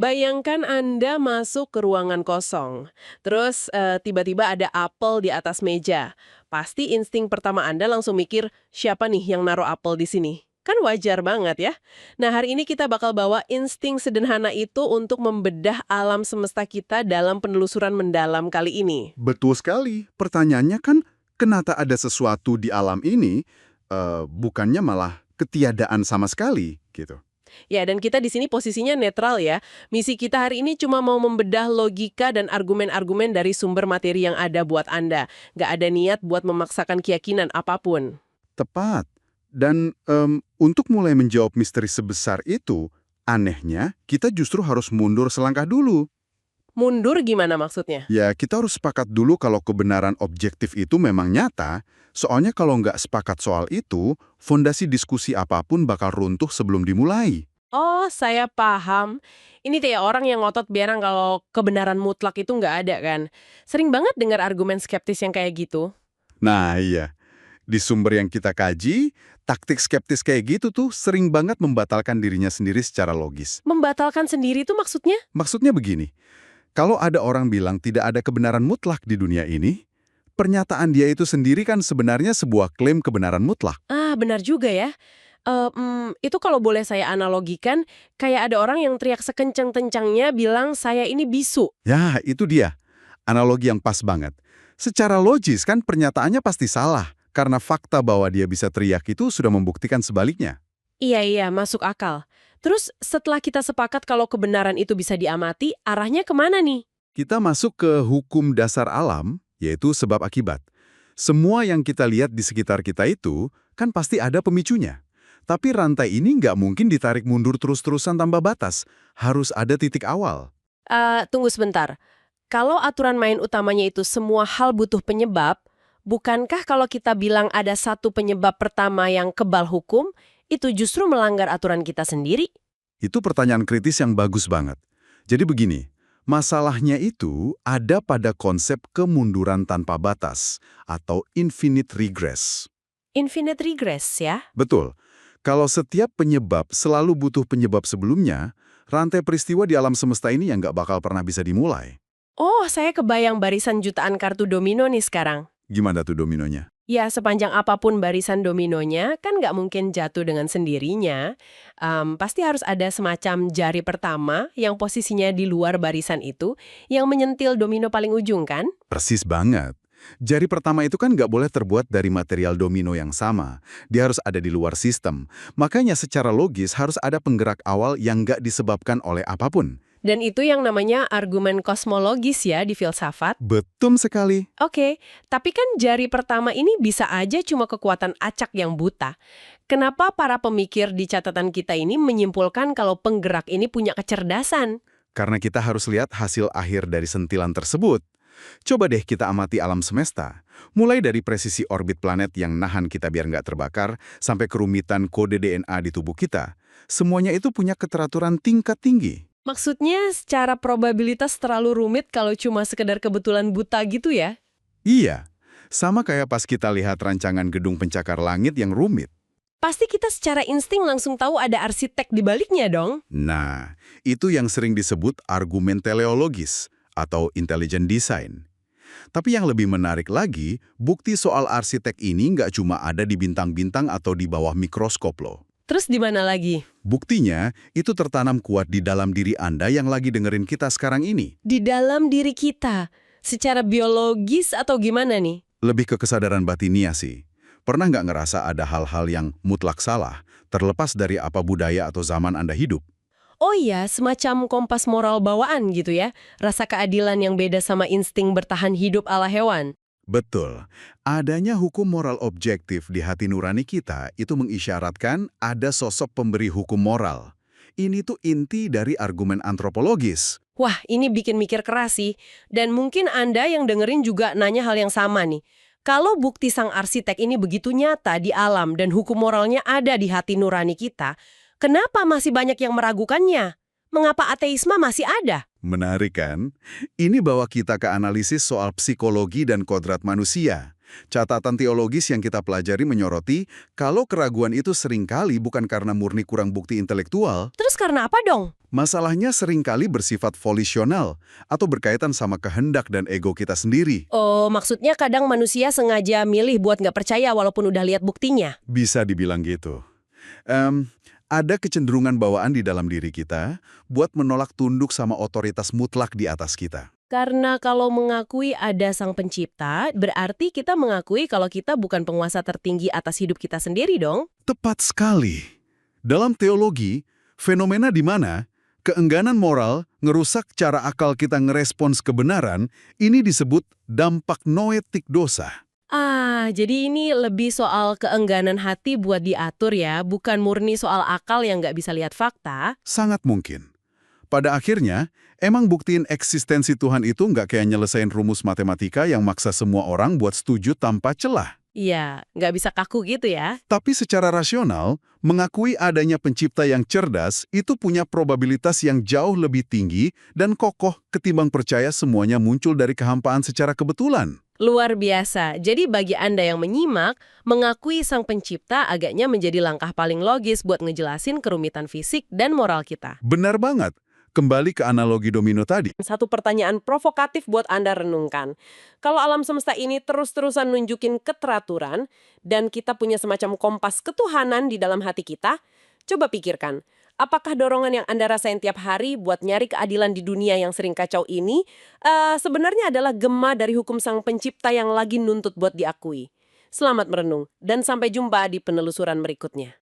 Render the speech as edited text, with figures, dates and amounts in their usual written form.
Bayangkan Anda masuk ke ruangan kosong, terus tiba-tiba ada apel di atas meja. Pasti insting pertama Anda langsung mikir, siapa nih yang naruh apel di sini? Kan wajar banget ya. Nah, hari ini kita bakal bawa insting sederhana itu untuk membedah alam semesta kita dalam penelusuran mendalam kali ini. Betul sekali. Pertanyaannya kan, kenapa ada sesuatu di alam ini, bukannya malah ketiadaan sama sekali, gitu. Ya, dan kita di sini posisinya netral ya. Misi kita hari ini cuma mau membedah logika dan argumen-argumen dari sumber materi yang ada buat Anda. Nggak ada niat buat memaksakan keyakinan apapun. Tepat. Dan untuk mulai menjawab misteri sebesar itu, anehnya kita justru harus mundur selangkah dulu. Mundur gimana maksudnya? Ya, kita harus sepakat dulu kalau kebenaran objektif itu memang nyata, soalnya kalau nggak sepakat soal itu, fondasi diskusi apapun bakal runtuh sebelum dimulai. Oh, saya paham. Ini kayak orang yang ngotot bilang kalau kebenaran mutlak itu nggak ada kan. Sering banget dengar argumen skeptis yang kayak gitu. Nah, iya. Di sumber yang kita kaji, taktik skeptis kayak gitu tuh sering banget membatalkan dirinya sendiri secara logis. Membatalkan sendiri itu maksudnya? Maksudnya begini, kalau ada orang bilang tidak ada kebenaran mutlak di dunia ini, pernyataan dia itu sendiri kan sebenarnya sebuah klaim kebenaran mutlak. Ah, benar juga ya. Itu kalau boleh saya analogikan, kayak ada orang yang teriak sekencang-kencangnya bilang saya ini bisu. Ya, itu dia. Analogi yang pas banget. Secara logis kan pernyataannya pasti salah, karena fakta bahwa dia bisa teriak itu sudah membuktikan sebaliknya. Iya, iya, masuk akal. Terus setelah kita sepakat kalau kebenaran itu bisa diamati, arahnya kemana nih? Kita masuk ke hukum dasar alam, yaitu sebab akibat. Semua yang kita lihat di sekitar kita itu kan pasti ada pemicunya. Tapi rantai ini nggak mungkin ditarik mundur terus-terusan tanpa batas. Harus ada titik awal. Tunggu sebentar. Kalau aturan main utamanya itu semua hal butuh penyebab, bukankah kalau kita bilang ada satu penyebab pertama yang kebal hukum, itu justru melanggar aturan kita sendiri? Itu pertanyaan kritis yang bagus banget. Jadi begini, masalahnya itu ada pada konsep kemunduran tanpa batas atau infinite regress. Infinite regress ya? Betul. Kalau setiap penyebab selalu butuh penyebab sebelumnya, rantai peristiwa di alam semesta ini yang nggak bakal pernah bisa dimulai. Oh, saya kebayang barisan jutaan kartu domino nih sekarang. Gimana tuh dominonya? Ya, sepanjang apapun barisan dominonya, kan nggak mungkin jatuh dengan sendirinya. Pasti harus ada semacam jari pertama yang posisinya di luar barisan itu, yang menyentil domino paling ujung kan? Persis banget. Jari pertama itu kan nggak boleh terbuat dari material domino yang sama. Dia harus ada di luar sistem. Makanya secara logis harus ada penggerak awal yang nggak disebabkan oleh apapun. Dan itu yang namanya argumen kosmologis ya di filsafat. Betul sekali. Oke, tapi kan jari pertama ini bisa aja cuma kekuatan acak yang buta. Kenapa para pemikir di catatan kita ini menyimpulkan kalau penggerak ini punya kecerdasan? Karena kita harus lihat hasil akhir dari sentilan tersebut. Coba deh kita amati alam semesta. Mulai dari presisi orbit planet yang nahan kita biar nggak terbakar, sampai kerumitan kode DNA di tubuh kita. Semuanya itu punya keteraturan tingkat tinggi. Maksudnya secara probabilitas terlalu rumit kalau cuma sekedar kebetulan buta gitu ya? Iya, sama kayak pas kita lihat rancangan gedung pencakar langit yang rumit. Pasti kita secara insting langsung tahu ada arsitek di baliknya dong. Nah, itu yang sering disebut argumen teleologis atau intelligent design. Tapi yang lebih menarik lagi, bukti soal arsitek ini nggak cuma ada di bintang-bintang atau di bawah mikroskop loh. Terus di mana lagi? Buktinya, itu tertanam kuat di dalam diri Anda yang lagi dengerin kita sekarang ini. Di dalam diri kita. Secara biologis atau gimana nih? Lebih ke kesadaran batinia sih. Pernah nggak ngerasa ada hal-hal yang mutlak salah, terlepas dari apa budaya atau zaman Anda hidup? Oh iya, semacam kompas moral bawaan gitu ya. Rasa keadilan yang beda sama insting bertahan hidup ala hewan. Betul. Adanya hukum moral objektif di hati nurani kita itu mengisyaratkan ada sosok pemberi hukum moral. Ini tuh inti dari argumen antropologis. Wah, ini bikin mikir keras sih. Dan mungkin Anda yang dengerin juga nanya hal yang sama nih. Kalau bukti sang arsitek ini begitu nyata di alam dan hukum moralnya ada di hati nurani kita, kenapa masih banyak yang meragukannya? Mengapa ateisme masih ada? Menarik kan? Ini bawa kita ke analisis soal psikologi dan kodrat manusia. Catatan teologis yang kita pelajari menyoroti kalau keraguan itu seringkali bukan karena murni kurang bukti intelektual, Terus karena apa dong? masalahnya seringkali bersifat volisional atau berkaitan sama kehendak dan ego kita sendiri. Oh, maksudnya kadang manusia sengaja milih buat nggak percaya walaupun udah lihat buktinya. Bisa dibilang gitu. Ada kecenderungan bawaan di dalam diri kita buat menolak tunduk sama otoritas mutlak di atas kita. Karena kalau mengakui ada sang pencipta, berarti kita mengakui kalau kita bukan penguasa tertinggi atas hidup kita sendiri dong. Tepat sekali. Dalam teologi, fenomena di mana keengganan moral ngerusak cara akal kita ngerespons kebenaran, ini disebut dampak noetik dosa. Jadi ini lebih soal keengganan hati buat diatur ya, bukan murni soal akal yang nggak bisa lihat fakta. Sangat mungkin. Pada akhirnya, emang buktiin eksistensi Tuhan itu nggak kayak nyelesain rumus matematika yang maksa semua orang buat setuju tanpa celah. Iya, nggak bisa kaku gitu ya. Tapi secara rasional, mengakui adanya pencipta yang cerdas itu punya probabilitas yang jauh lebih tinggi dan kokoh ketimbang percaya semuanya muncul dari kehampaan secara kebetulan. Luar biasa. Jadi bagi Anda yang menyimak, mengakui sang pencipta agaknya menjadi langkah paling logis buat ngejelasin kerumitan fisik dan moral kita. Benar banget. Kembali ke analogi domino tadi. Satu pertanyaan provokatif buat Anda renungkan. Kalau alam semesta ini terus-terusan nunjukin keteraturan dan kita punya semacam kompas ketuhanan di dalam hati kita, coba pikirkan, apakah dorongan yang Anda rasain tiap hari buat nyari keadilan di dunia yang sering kacau ini sebenarnya adalah gema dari hukum sang pencipta yang lagi nuntut buat diakui? Selamat merenung, dan sampai jumpa di penelusuran berikutnya.